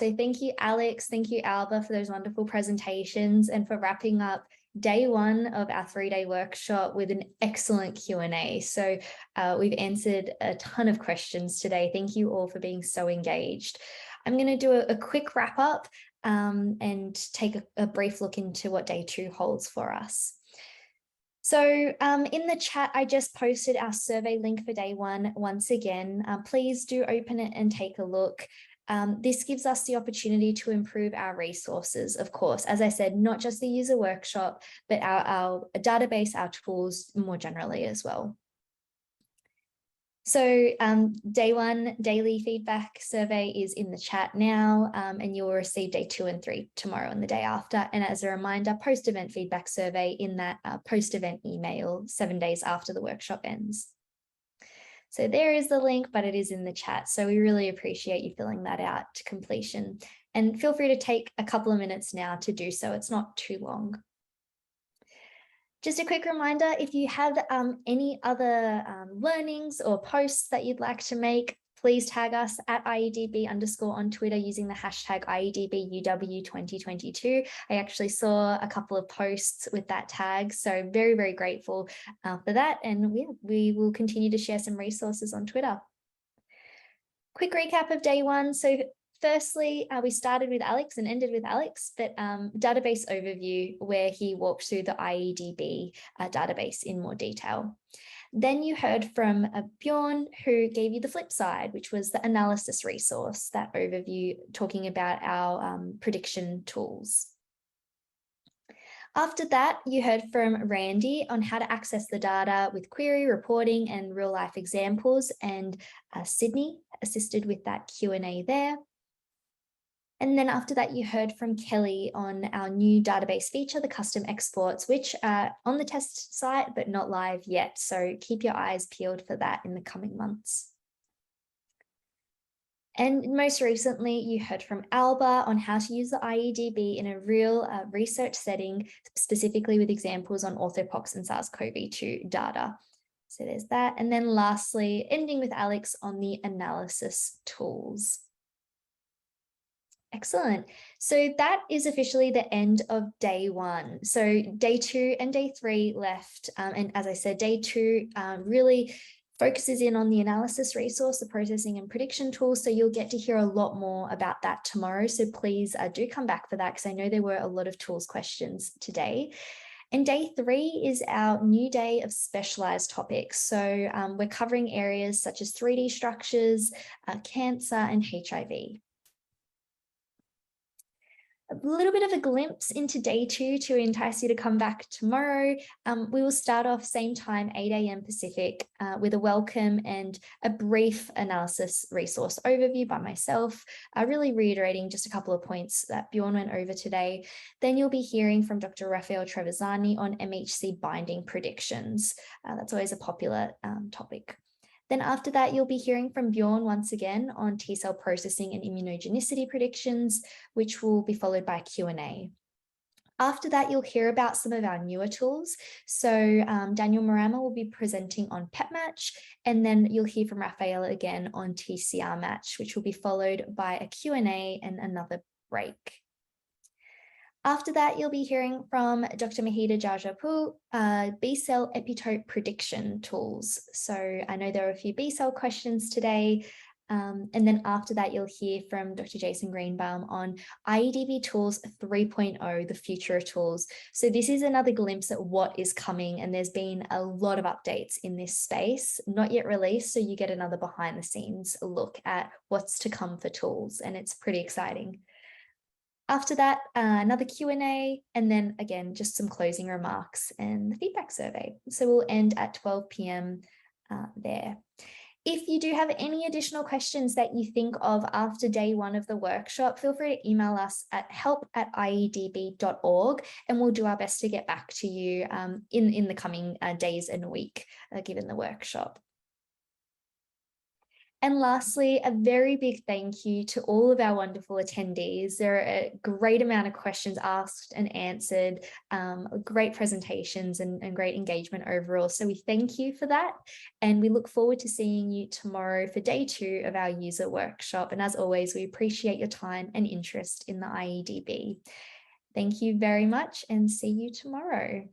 So thank you, Alex. Thank you, Alba, for those wonderful presentations and for wrapping up day one of our 3-day workshop with an excellent Q&A. So we've answered a ton of questions today. Thank you all for being so engaged. I'm going to do a quick wrap up and take a brief look into what day 2 holds for us. So in the chat, I just posted our survey link for day 1 once again. Please do open it and take a look. This gives us the opportunity to improve our resources, of course, as I said, not just the user workshop, but our database, our tools more generally as well. So day 1 daily feedback survey is in the chat now, and you'll receive day 2 and 3 tomorrow and the day after. And as a reminder, post-event feedback survey in that post-event email 7 days after the workshop ends. So there is the link, but it is in the chat. So we really appreciate you filling that out to completion. And feel free to take a couple of minutes now to do so. It's not too long. Just a quick reminder, if you have any other learnings or posts that you'd like to make, please tag us at IEDB_ on Twitter using the hashtag IEDBUW2022. I actually saw a couple of posts with that tag, so very, very grateful for that. And we will continue to share some resources on Twitter. Quick recap of day 1. So firstly, we started with Alex and ended with Alex, but database overview where he walked through the IEDB database in more detail. Then you heard from Bjorn, who gave you the flip side, which was the analysis resource, that overview talking about our prediction tools. After that, you heard from Randy on how to access the data with query, reporting, and real-life examples, and Sydney assisted with that Q&A there. And then after that, you heard from Kelly on our new database feature, the custom exports, which are on the test site, but not live yet. So keep your eyes peeled for that in the coming months. And most recently, you heard from Alba on how to use the IEDB in a real research setting, specifically with examples on orthopox and SARS-CoV-2 data. So there's that. And then lastly, ending with Alex on the analysis tools. Excellent. So that is officially the end of day 1. So day 2 and day 3 left. And as I said, day 2 really focuses in on the analysis resource, the processing and prediction tools. So you'll get to hear a lot more about that tomorrow. So please do come back for that, because I know there were a lot of tools questions today. And day 3 is our new day of specialized topics. So we're covering areas such as 3D structures, cancer, and HIV. A little bit of a glimpse into day 2 to entice you to come back tomorrow. We will start off same time, 8 a.m. Pacific, with a welcome and a brief analysis resource overview by myself, really reiterating just a couple of points that Bjorn went over today. Then you'll be hearing from Dr. Raphael Trevisani on MHC binding predictions. That's always a popular topic. Then after that, you'll be hearing from Bjorn once again on T-cell processing and immunogenicity predictions, which will be followed by a Q&A. After that, you'll hear about some of our newer tools. So Daniel Marama will be presenting on PepMatch, and then you'll hear from Raphael again on TCR Match, which will be followed by a Q&A and another break. After that, you'll be hearing from Dr. Mahida Jajapu, B-cell epitope prediction tools. So I know there are a few B-cell questions today. And then after that, you'll hear from Dr. Jason Greenbaum on IEDB Tools 3.0, the future of tools. So this is another glimpse at what is coming, and there's been a lot of updates in this space, not yet released, so you get another behind the scenes look at what's to come for tools, and it's pretty exciting. After that, another Q&A, and then again, just some closing remarks and the feedback survey. So we'll end at 12 p.m. There. If you do have any additional questions that you think of after day 1 of the workshop, feel free to email us at help@iedb.org, and we'll do our best to get back to you in the coming days and week, given the workshop. And lastly, a very big thank you to all of our wonderful attendees. There are a great amount of questions asked and answered, great presentations and great engagement overall. So we thank you for that. And we look forward to seeing you tomorrow for day 2 of our user workshop. And as always, we appreciate your time and interest in the IEDB. Thank you very much and see you tomorrow.